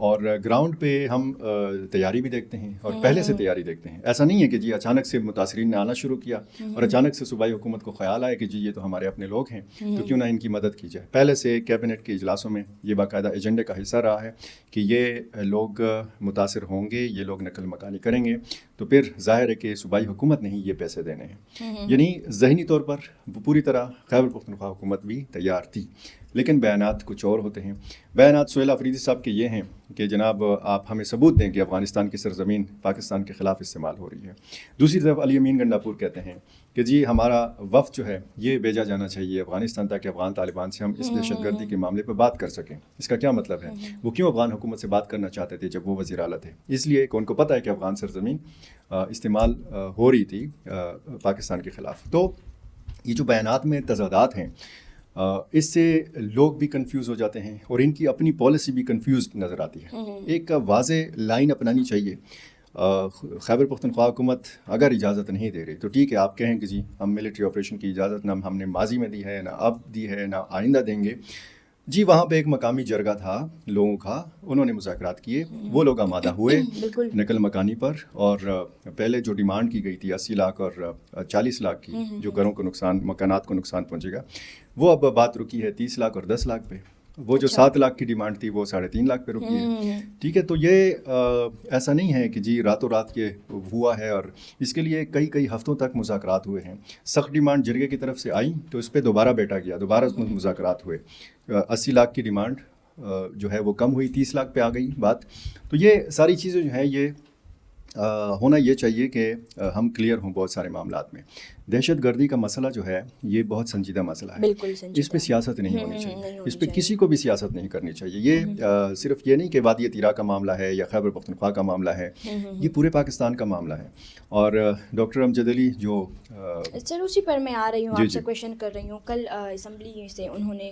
اور گراؤنڈ پہ ہم تیاری بھی دیکھتے ہیں اور پہلے سے تیاری دیکھتے ہیں. ایسا نہیں ہے کہ جی اچانک سے متاثرین نے آنا شروع کیا اور اچانک سے صوبائی حکومت کو خیال آیا کہ جی یہ تو ہمارے اپنے لوگ ہیں تو کیوں نہ ان کی مدد کی جائے. پہلے سے کیبنٹ کے اجلاسوں میں یہ باقاعدہ ایجنڈے کا حصہ رہا ہے کہ یہ لوگ متاثر ہوں گے, یہ لوگ نقل مکانی کریں گے, تو پھر ظاہر ہے کہ صوبائی حکومت نے ہی یہ پیسے دینے ہیں. یعنی ذہنی طور پر پوری طرح خیبر پختونخوا حکومت بھی تیار تھی, لیکن بیانات کچھ اور ہوتے ہیں. بیانات سہیل آفریدی صاحب کے یہ ہیں کہ جناب آپ ہمیں ثبوت دیں کہ افغانستان کی سرزمین پاکستان کے خلاف استعمال ہو رہی ہے. دوسری طرف علی امین گنڈاپور کہتے ہیں کہ جی ہمارا وفد جو ہے یہ بھیجا جانا چاہیے افغانستان تاکہ افغان طالبان سے ہم اس دہشت گردی کے معاملے پہ بات کر سکیں. اس کا کیا مطلب ہے؟ وہ کیوں افغان حکومت سے بات کرنا چاہتے تھے جب وہ وزیر اعلیٰ تھے؟ اس لیے کہ ان کو پتہ ہے کہ افغان سرزمین استعمال ہو رہی تھی پاکستان کے خلاف. تو یہ جو بیانات میں تضادات ہیں اس سے لوگ بھی کنفیوز ہو جاتے ہیں اور ان کی اپنی پالیسی بھی کنفیوز نظر آتی ہے. ایک واضح لائن اپنانی چاہیے. خیبر پختونخوا حکومت اگر اجازت نہیں دے رہی تو ٹھیک ہے, آپ کہیں کہ جی ہم ملٹری آپریشن کی اجازت نہ ہم نے ماضی میں دی ہے, نہ اب دی ہے, نہ آئندہ دیں گے. جی وہاں پہ ایک مقامی جرگہ تھا لوگوں کا, انہوں نے مذاکرات کیے, وہ لوگ آمادہ ہوئے نقل مکانی پر, اور پہلے جو ڈیمانڈ کی گئی تھی 80 لاکھ اور 40 لاکھ کی جو گھروں کو نقصان, مکانات کو نقصان پہنچے گا, وہ اب بات رکی ہے 30 لاکھ اور 10 لاکھ پہ. وہ جو 7 لاکھ کی ڈیمانڈ تھی وہ 3.5 لاکھ پہ رکی ہے. ٹھیک ہے, تو یہ ایسا نہیں ہے کہ جی راتوں رات یہ ہوا ہے, اور اس کے لیے کئی ہفتوں تک مذاکرات ہوئے ہیں. سخت ڈیمانڈ جرگے کی طرف سے آئی تو اس پہ دوبارہ بیٹھا گیا, دوبارہ اس میں مذاکرات ہوئے. 80 لاکھ کی ڈیمانڈ جو ہے وہ کم ہوئی, 30 لاکھ پہ آ گئی بات. تو یہ ساری چیزیں جو ہیں یہ ہونا یہ چاہیے کہ ہم کلیئر ہوں بہت سارے معاملات میں. دہشت گردی کا مسئلہ جو ہے یہ بہت سنجیدہ مسئلہ ہے, اس پہ سیاست نہیں ہونی چاہیے, اس پہ کسی کو بھی سیاست نہیں کرنی چاہیے. یہ صرف یہ نہیں کہ وادی تیرا کا معاملہ ہے یا خیبر پختونخوا کا معاملہ ہے, یہ پورے پاکستان کا معاملہ ہے. اور ڈاکٹر امجد علی جو سر اسی پر میں آ رہی ہوں, آپ سے کویشچن کر رہی ہوں. کل اسمبلی سے انہوں نے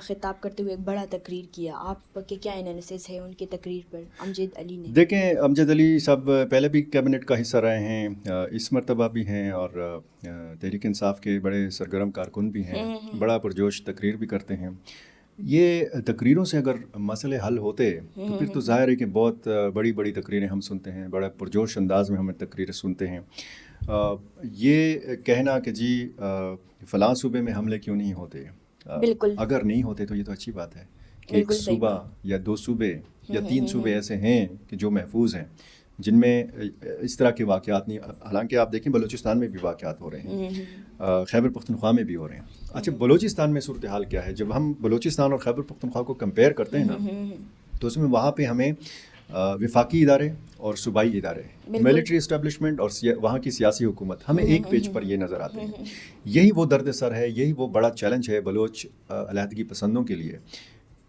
خطاب کرتے ہوئے ایک بڑا تقریر کیا, آپ کے کیا انالیسس ہے ان کی تقریر پر امجد علی نے؟ دیکھیں امجد علی صاحب پہلے بھی کیبنٹ کا حصہ رہے ہیں, اس مرتبہ بھی ہیں, اور تحریک انصاف کے بڑے سرگرم کارکن بھی ہیں, بڑا پرجوش تقریر بھی کرتے ہیں. یہ تقریروں سے اگر مسئلے حل ہوتے تو پھر تو ظاہر ہے کہ بہت بڑی بڑی تقریریں ہم سنتے ہیں, بڑا پرجوش انداز میں ہم تقریریں سنتے ہیں. یہ کہنا کہ جی فلاں صوبے میں حملے کیوں نہیں ہوتے, بالکل اگر نہیں ہوتے تو یہ تو اچھی بات ہے کہ ایک صوبہ یا 2 صوبے یا 3 صوبے ایسے ہیں کہ جو محفوظ ہیں, جن میں اس طرح کے واقعات نہیں. حالانکہ آپ دیکھیں بلوچستان میں بھی واقعات ہو رہے ہیں, خیبر پختونخوا میں بھی ہو رہے ہیں. اچھا بلوچستان میں صورتحال کیا ہے؟ جب ہم بلوچستان اور خیبر پختونخوا کو کمپیئر کرتے ہیں نا تو اس میں وہاں پہ ہمیں وفاقی ادارے اور صوبائی ادارے, ملٹری اسٹیبلشمنٹ اور وہاں کی سیاسی حکومت ہمیں ایک پیج پر یہ نظر آتے ہیں. یہی وہ درد سر ہے, یہی وہ بڑا چیلنج ہے بلوچ علیحدگی پسندوں کے لیے,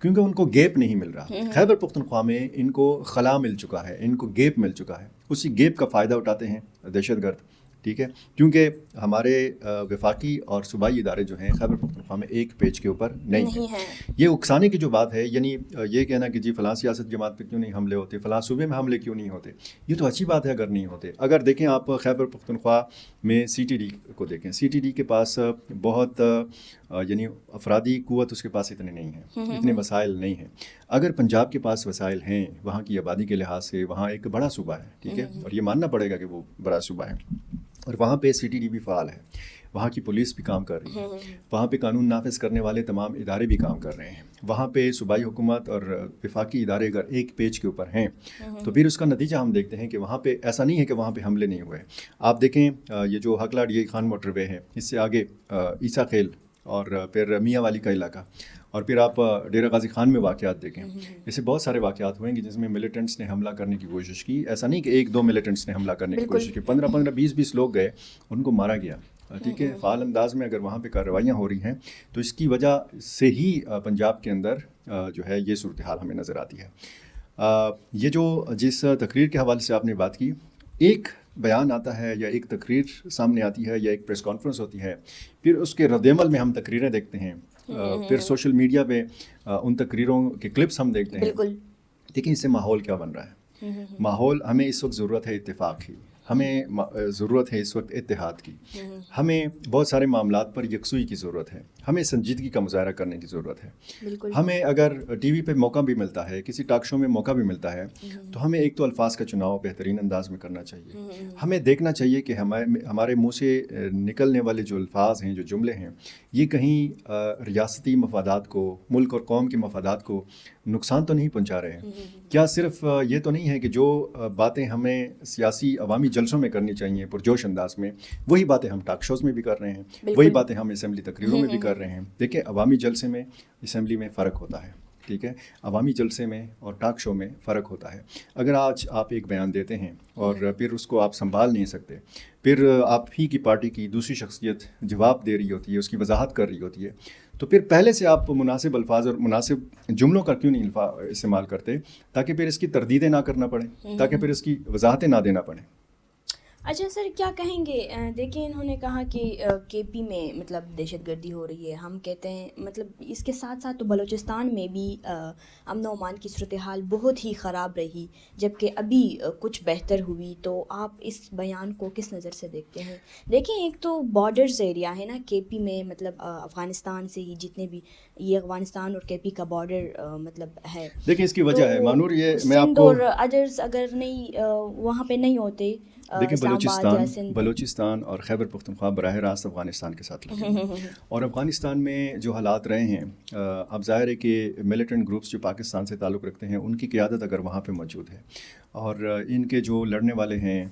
کیونکہ ان کو گیپ نہیں مل رہا. خیبر پختونخوا میں ان کو خلا مل چکا ہے, ان کو گیپ مل چکا ہے, اسی گیپ کا فائدہ اٹھاتے ہیں دہشت گرد. ٹھیک ہے, کیونکہ ہمارے وفاقی اور صوبائی ادارے جو ہیں خیبر پختونخوا میں ایک پیج کے اوپر نہیں ہیں. یہ اکسانے کی جو بات ہے, یعنی یہ کہنا کہ جی فلاں سیاست جماعت پہ کیوں نہیں حملے ہوتے, فلاں صوبے میں حملے کیوں نہیں ہوتے, یہ تو اچھی بات ہے اگر نہیں ہوتے. اگر دیکھیں آپ خیبر پختونخوا میں CTD کو دیکھیں, CTD کے پاس بہت یعنی افرادی قوت اس کے پاس اتنے نہیں ہیں, اتنے وسائل نہیں ہیں. اگر پنجاب کے پاس وسائل ہیں وہاں کی آبادی کے لحاظ سے, وہاں ایک بڑا صوبہ ہے, ٹھیک ہے, اور یہ ماننا پڑے گا کہ وہ بڑا صوبہ ہے, اور وہاں پہ CTD بھی فعال ہے, وہاں کی پولیس بھی کام کر رہی ہے, وہاں پہ قانون نافذ کرنے والے تمام ادارے بھی کام کر رہے ہیں, وہاں پہ صوبائی حکومت اور وفاقی ادارے اگر ایک پیج کے اوپر ہیں تو پھر اس کا نتیجہ ہم دیکھتے ہیں کہ وہاں پہ ایسا نہیں ہے کہ وہاں پہ حملے نہیں ہوئے. آپ دیکھیں یہ جو حقلہ ڈی خان موٹر وے ہے, اس سے آگے عیسیٰ خیل اور پھر میاں والی کا علاقہ, اور پھر آپ ڈیرہ غازی خان میں واقعات دیکھیں. ایسے بہت سارے واقعات ہوئے ہیں جس میں ملیٹنٹس نے حملہ کرنے کی کوشش کی. ایسا نہیں کہ 1-2 ملیٹنٹس نے حملہ کرنے کی کوشش کی, 15-15 20-20 لوگ گئے, ان کو مارا گیا. ٹھیک ہے, فعال انداز میں اگر وہاں پہ کارروائیاں ہو رہی ہیں تو اس کی وجہ سے ہی پنجاب کے اندر جو ہے یہ صورتحال ہمیں نظر آتی ہے. یہ جو جس تقریر کے حوالے سے آپ نے بات کی, ایک بیان آتا ہے یا ایک تقریر سامنے آتی ہے یا ایک پریس کانفرنس ہوتی ہے, پھر اس کے رد عمل میں ہم تقریریں دیکھتے ہیں, پھر سوشل میڈیا پہ ان تقریروں کے کلپس ہم دیکھتے ہیں. دیکھیں اس سے ماحول کیا بن رہا ہے. ماحول, ہمیں اس وقت ضرورت ہے اتفاق کی, ہمیں ضرورت ہے اس وقت اتحاد کی. ہمیں بہت سارے معاملات پر یکسوئی کی ضرورت ہے. ہمیں سنجیدگی کا مظاہرہ کرنے کی ضرورت ہے. ہمیں اگر ٹی وی پہ موقع بھی ملتا ہے, کسی ٹاک شو میں موقع بھی ملتا ہے, تو ہمیں ایک تو الفاظ کا چناؤ بہترین انداز میں کرنا چاہیے. ہمیں دیکھنا چاہیے کہ ہمارے منہ سے نکلنے والے جو الفاظ ہیں, جو جملے ہیں, یہ کہیں ریاستی مفادات کو, ملک اور قوم کے مفادات کو نقصان تو نہیں پہنچا رہے ہیں. کیا صرف یہ تو نہیں ہے کہ جو باتیں ہمیں سیاسی عوامی جلسوں میں کرنی چاہیے پرجوش انداز میں, وہی باتیں ہم ٹاک شوز میں بھی کر رہے ہیں, وہی باتیں ہم اسمبلی تقریروں میں بھی کر رہے ہیں. دیکھیں, عوامی جلسے میں اسمبلی میں فرق ہوتا ہے, ٹھیک ہے, عوامی جلسے میں اور ٹاک شو میں فرق ہوتا ہے. اگر آج آپ ایک بیان دیتے ہیں اور پھر اس کو آپ سنبھال نہیں سکتے, پھر آپ ہی کی پارٹی کی دوسری شخصیت جواب دے رہی ہوتی ہے, اس کی وضاحت کر رہی ہوتی ہے, تو پھر پہلے سے آپ مناسب الفاظ اور مناسب جملوں کا کیوں نہیں استعمال کرتے, تاکہ پھر اس کی تردیدیں نہ کرنا پڑیں, تاکہ پھر اس کی وضاحتیں نہ دینا پڑیں. اچھا سر, کیا کہیں گے؟ دیکھیں, انہوں نے کہا کہ کے پی میں مطلب دہشت گردی ہو رہی ہے. ہم کہتے ہیں مطلب اس کے ساتھ ساتھ تو بلوچستان میں بھی امن و امان کی صورتحال بہت ہی خراب رہی, جبکہ ابھی کچھ بہتر ہوئی. تو آپ اس بیان کو کس نظر سے دیکھتے ہیں؟ دیکھیں, ایک تو بارڈرز ایریا ہے نا کے پی میں, مطلب افغانستان سے ہی جتنے بھی, یہ افغانستان اور کے پی کا بارڈر مطلب ہے. دیکھیں, اس کی وجہ ہے مانور, یہ میں آپ سندھ کو, اور ادرس اگر نہیں وہاں پہ نہیں ہوتے, دیکھیں, بلوچستان اور خیبر پختونخوا براہ راست افغانستان کے ساتھ لگے ہیں, اور افغانستان میں جو حالات رہے ہیں, اب ظاہر ہے کہ ملیٹنٹ گروپس جو پاکستان سے تعلق رکھتے ہیں, ان کی قیادت اگر وہاں پہ موجود ہے, اور ان کے جو لڑنے والے ہیں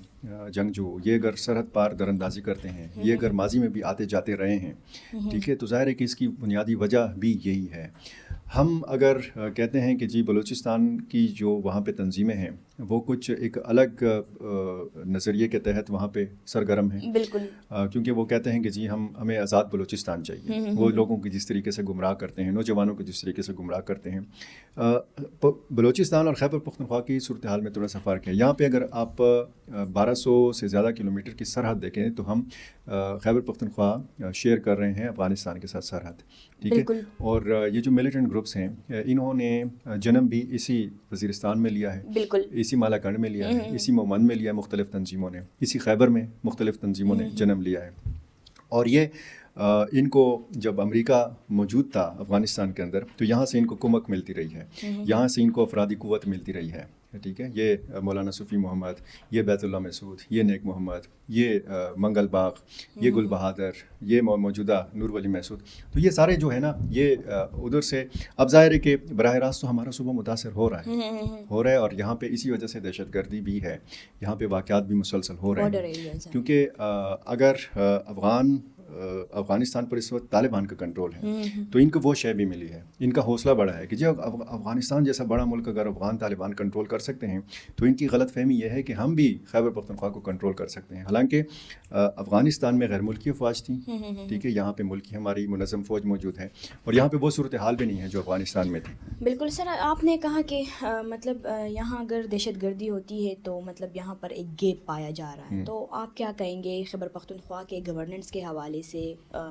جنگجو, یہ اگر سرحد پار دراندازی کرتے ہیں, یہ اگر ماضی میں بھی آتے جاتے رہے ہیں, ٹھیک ہے, تو ظاہر ہے کہ اس کی بنیادی وجہ بھی یہی ہے. ہم اگر کہتے ہیں کہ جی بلوچستان کی جو وہاں پہ تنظیمیں ہیں وہ کچھ ایک الگ نظریے کے تحت وہاں پہ سرگرم ہیں, بالکل, کیونکہ وہ کہتے ہیں کہ جی ہمیں آزاد بلوچستان چاہیے. وہ لوگوں کی جس طریقے سے گمراہ کرتے ہیں, نوجوانوں کو جس طریقے سے گمراہ کرتے ہیں. بلوچستان اور خیبر پختونخوا کی صورتحال میں تھوڑا سا فرق ہے. یہاں پہ اگر آپ 1200 سے زیادہ کلومیٹر کی سرحد دیکھیں تو ہم خیبر پختونخوا شیئر کر رہے ہیں افغانستان کے ساتھ سرحد, ٹھیک ہے. اور یہ جو ملیٹنٹ گروپس ہیں, انہوں نے جنم بھی اسی وزیرستان میں لیا ہے, بالکل, اسی مالاکنڈ میں لیا ہے, اسی مومند میں لیا ہے, مختلف تنظیموں نے, اسی خیبر میں مختلف تنظیموں نے جنم لیا ہے. اور یہ ان کو جب امریکہ موجود تھا افغانستان کے اندر, تو یہاں سے ان کو کمک ملتی رہی ہے, یہاں سے ان کو افرادی قوت ملتی رہی ہے, ٹھیک ہے. یہ مولانا صفی محمد, یہ بیت اللہ مسعود, یہ نیک محمد, یہ منگل باغ, یہ گل بہادر, یہ موجودہ نور ولی محسود, تو یہ سارے جو ہے نا, یہ ادھر سے. اب ظاہر ہے کہ براہ راست تو ہمارا صوبہ متاثر ہو رہا ہے, اور یہاں پہ اسی وجہ سے دہشت گردی بھی ہے, یہاں پہ واقعات بھی مسلسل ہو رہے ہیں, کیونکہ اگر افغانستان پر اس وقت طالبان کا کنٹرول ہے, تو ان کو وہ شے بھی ملی ہے, ان کا حوصلہ بڑھا ہے کہ جی افغانستان جیسا بڑا ملک اگر افغان طالبان کنٹرول کر سکتے ہیں, تو ان کی غلط فہمی یہ ہے کہ ہم بھی خیبر پختونخوا کو کنٹرول کر سکتے ہیں. حالانکہ افغانستان میں غیر ملکی افواج تھیں, ٹھیک ہے, یہاں پہ ملکی ہماری منظم فوج موجود ہے, اور یہاں پہ وہ صورتحال بھی نہیں ہے جو افغانستان میں تھی. بالکل سر, آپ نے کہا کہ مطلب یہاں اگر دہشت گردی ہوتی ہے تو مطلب یہاں پر ایک گیپ پایا جا رہا ہے, تو آپ کیا کہیں گے خیبر پختونخوا کے گورننس کے حوالے سے؟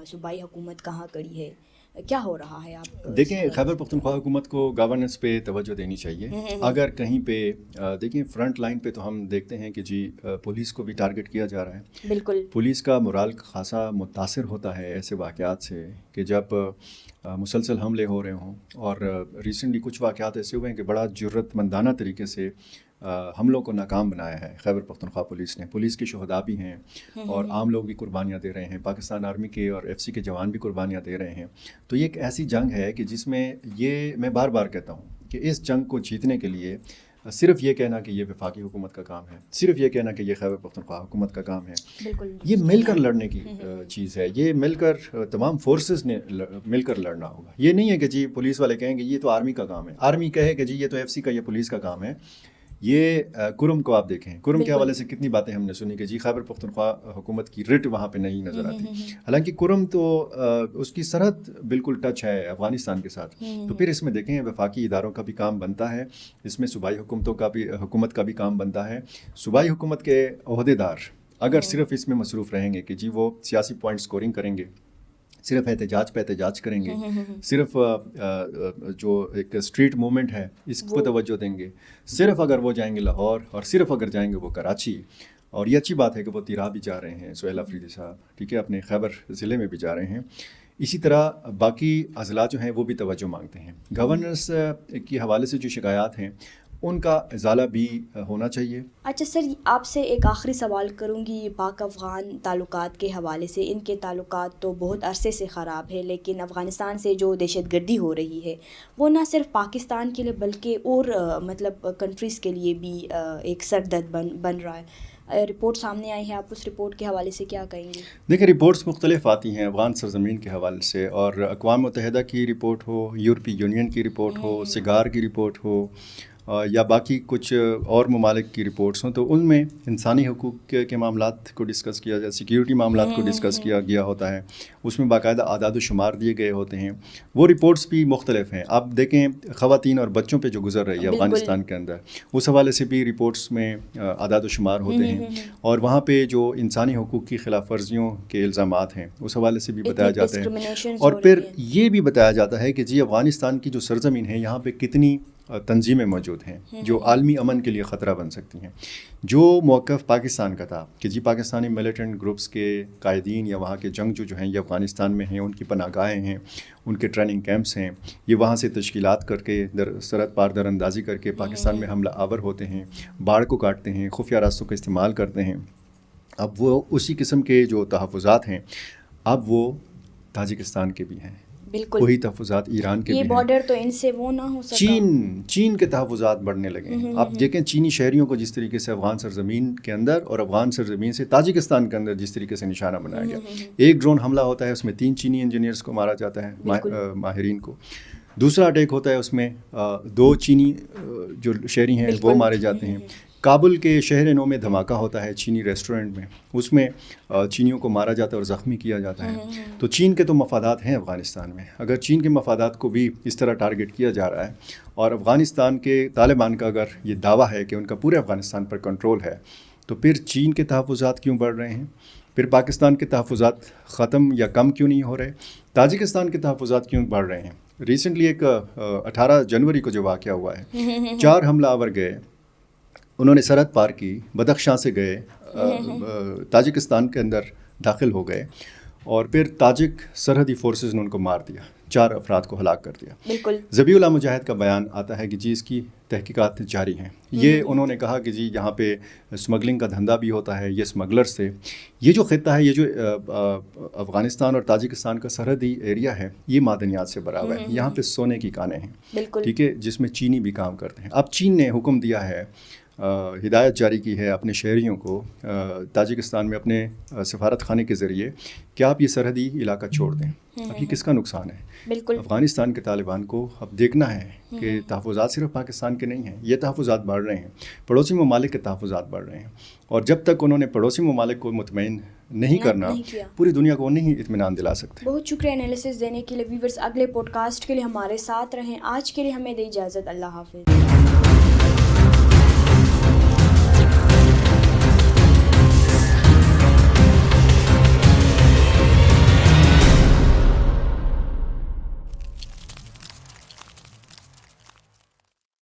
صوبائی حکومت کہاں کڑی ہے, کیا ہو رہا ہے؟ آپ دیکھیں, خیبر پختونخوا حکومت کو گورننس پہ توجہ دینی چاہیے. اگر کہیں پہ دیکھیں فرنٹ لائن پہ تو ہم دیکھتے ہیں کہ جی پولیس کو بھی ٹارگٹ کیا جا رہا ہے. بالکل, پولیس کا مورال خاصا متاثر ہوتا ہے ایسے واقعات سے کہ جب مسلسل حملے ہو رہے ہوں, اور ریسنٹلی کچھ واقعات ایسے ہوئے ہیں کہ بڑا جرت مندانہ طریقے سے حملوں کو ناکام بنایا ہے خیبر پختونخوا پولیس نے. پولیس کے شہداء بھی ہیں, اور عام لوگ بھی قربانیاں دے رہے ہیں, پاکستان آرمی کے اور ایف سی کے جوان بھی قربانیاں دے رہے ہیں. تو یہ ایک ایسی جنگ ہے کہ جس میں یہ میں بار بار کہتا ہوں کہ اس جنگ کو جیتنے کے لیے صرف یہ کہنا کہ یہ وفاقی حکومت کا کام ہے, صرف یہ کہنا کہ یہ خیبر پختونخوا حکومت کا کام ہے, یہ مل کر لڑنے کی چیز ہے. یہ مل کر تمام فورسز نے مل کر لڑنا ہوگا. یہ نہیں ہے کہ جی پولیس والے کہیں گے یہ تو آرمی کا کام ہے, آرمی کہے کہ جی یہ تو ایف سی کا, یہ پولیس کا کام ہے. یہ کرم کو آپ دیکھیں, کرم کے حوالے سے کتنی باتیں ہم نے سنی کہ جی خیبر پختونخوا حکومت کی رٹ وہاں پہ نہیں نظر آتی, حالانکہ کرم تو اس کی سرحد بالکل ٹچ ہے افغانستان کے ساتھ. تو پھر اس میں دیکھیں وفاقی اداروں کا بھی کام بنتا ہے, اس میں صوبائی حکومت کا بھی کام بنتا ہے. صوبائی حکومت کے عہدیدار اگر صرف اس میں مصروف رہیں گے کہ جی وہ سیاسی پوائنٹ اسکورنگ کریں گے, صرف احتجاج پہ احتجاج کریں گے, صرف جو ایک اسٹریٹ موومنٹ ہے اس کو توجہ دیں گے, صرف اگر وہ جائیں گے لاہور اور صرف اگر جائیں گے وہ کراچی, اور یہ اچھی بات ہے کہ وہ تیرا بھی جا رہے ہیں سہیل آفریدی صاحب، ٹھیک ہے، اپنے خیبر ضلع میں بھی جا رہے ہیں. اسی طرح باقی اضلاع جو ہیں وہ بھی توجہ مانگتے ہیں. گورننس کے حوالے سے جو شکایات ہیں ان کا ازالہ بھی ہونا چاہیے. اچھا سر، آپ سے ایک آخری سوال کروں گی پاک افغان تعلقات کے حوالے سے. ان کے تعلقات تو بہت عرصے سے خراب ہے، لیکن افغانستان سے جو دہشت گردی ہو رہی ہے وہ نہ صرف پاکستان کے لیے بلکہ اور مطلب کنٹریز کے لیے بھی ایک سر درد بن رہا ہے. رپورٹ سامنے آئی ہے، آپ اس رپورٹ کے حوالے سے کیا کہیں گے؟ دیکھیں، رپورٹس مختلف آتی ہیں افغان سرزمین کے حوالے سے، اور اقوام متحدہ کی رپورٹ ہو، یورپی یونین کی رپورٹ ہو، سگار کی رپورٹ ہو، یا باقی کچھ اور ممالک کی رپورٹس ہوں، تو ان میں انسانی حقوق کے معاملات کو ڈسکس کیا جائے، سیکیورٹی معاملات کو ڈسکس کیا گیا ہوتا ہے. اس میں باقاعدہ اعداد و شمار دیے گئے ہوتے ہیں. وہ رپورٹس بھی مختلف ہیں. آپ دیکھیں خواتین اور بچوں پہ جو گزر رہی ہے افغانستان کے اندر، اس حوالے سے بھی رپورٹس میں اعداد و شمار ہوتے ہیں، اور وہاں پہ جو انسانی حقوق کی خلاف ورزیوں کے الزامات ہیں اس حوالے سے بھی بتایا جاتا ہے. اور پھر یہ بھی بتایا جاتا ہے کہ جی افغانستان کی جو سرزمین ہے یہاں پہ کتنی تنظیمیں موجود ہیں جو عالمی امن کے لیے خطرہ بن سکتی ہیں. جو موقف پاکستان کا تھا کہ جی پاکستانی ملیٹنٹ گروپس کے قائدین یا وہاں کے جنگجو جو ہیں یہ افغانستان میں ہیں، ان کی پناہ گاہیں ہیں، ان کے ٹریننگ کیمپس ہیں، یہ وہاں سے تشکیلات کر کے سرحد پار در اندازی کر کے پاکستان میں حملہ آور ہوتے ہیں، باڑ کو کاٹتے ہیں، خفیہ راستوں کا استعمال کرتے ہیں. اب وہ اسی قسم کے جو تحفظات ہیں اب وہ تاجکستان کے بھی ہیں، بالکل وہی تحفظات ایران کے بھی ہیں. یہ بارڈر تو ان سے وہ نہ ہو سکا. چین کے تحفظات بڑھنے لگے ہیں. آپ دیکھیں چینی شہریوں کو جس طریقے سے افغان سرزمین کے اندر اور افغان سرزمین سے تاجکستان کے اندر جس طریقے سے نشانہ بنایا گیا. ایک ڈرون حملہ ہوتا ہے، اس میں 3 چینی انجینئرز کو مارا جاتا ہے، ماہرین کو. دوسرا اٹیک ہوتا ہے، اس میں 2 چینی جو شہری ہیں وہ مارے جاتے ہیں. کابل کے شہر نو میں دھماکہ ہوتا ہے چینی ریسٹورنٹ میں، اس میں چینیوں کو مارا جاتا ہے اور زخمی کیا جاتا ہے. تو چین کے تو مفادات ہیں افغانستان میں. اگر چین کے مفادات کو بھی اس طرح ٹارگٹ کیا جا رہا ہے، اور افغانستان کے طالبان کا اگر یہ دعویٰ ہے کہ ان کا پورے افغانستان پر کنٹرول ہے، تو پھر چین کے تحفظات کیوں بڑھ رہے ہیں؟ پھر پاکستان کے تحفظات ختم یا کم کیوں نہیں ہو رہے؟ تاجکستان کے تحفظات کیوں بڑھ رہے ہیں؟ ریسنٹلی ایک 18 جنوری کو جو واقعہ ہوا ہے، 4 حملہ آور گئے، انہوں نے سرحد پار کی، بدخشاں سے گئے، تاجکستان کے اندر داخل ہو گئے، اور پھر تاجک سرحدی فورسز نے ان کو مار دیا، 4 افراد کو ہلاک کر دیا. بالکل ذبیح اللہ مجاہد کا بیان آتا ہے کہ جی اس کی تحقیقات جاری ہیں. یہ انہوں نے کہا کہ جی یہاں پہ اسمگلنگ کا دھندا بھی ہوتا ہے، یہ اسمگلر سے. یہ جو خطہ ہے، یہ جو افغانستان اور تاجکستان کا سرحدی ایریا ہے، یہ معدنیات سے بھرا ہوا ہے. یہاں پہ سونے کی کانیں ہیں، ٹھیک ہے، جس میں چینی بھی کام کرتے ہیں. اب چین نے حکم دیا ہے، ہدایت جاری کی ہے اپنے شہریوں کو تاجکستان میں اپنے سفارت خانے کے ذریعے کہ آپ یہ سرحدی علاقہ چھوڑ دیں. اب یہ کس کا نقصان ہے؟ بالکل افغانستان کے طالبان کو اب دیکھنا ہے کہ تحفظات صرف پاکستان کے نہیں ہیں، یہ تحفظات بڑھ رہے ہیں، پڑوسی ممالک کے تحفظات بڑھ رہے ہیں. اور جب تک انہوں نے پڑوسی ممالک کو مطمئن نہیں کرنا، پوری دنیا کو نہیں اطمینان دلا سکتے. بہت شکریہ انالیسس دینے کے لیے. ویورز اگلے پوڈ کاسٹ کے لیے ہمارے ساتھ رہیں. آج کے لیے ہمیں دے اجازت. اللہ حافظ.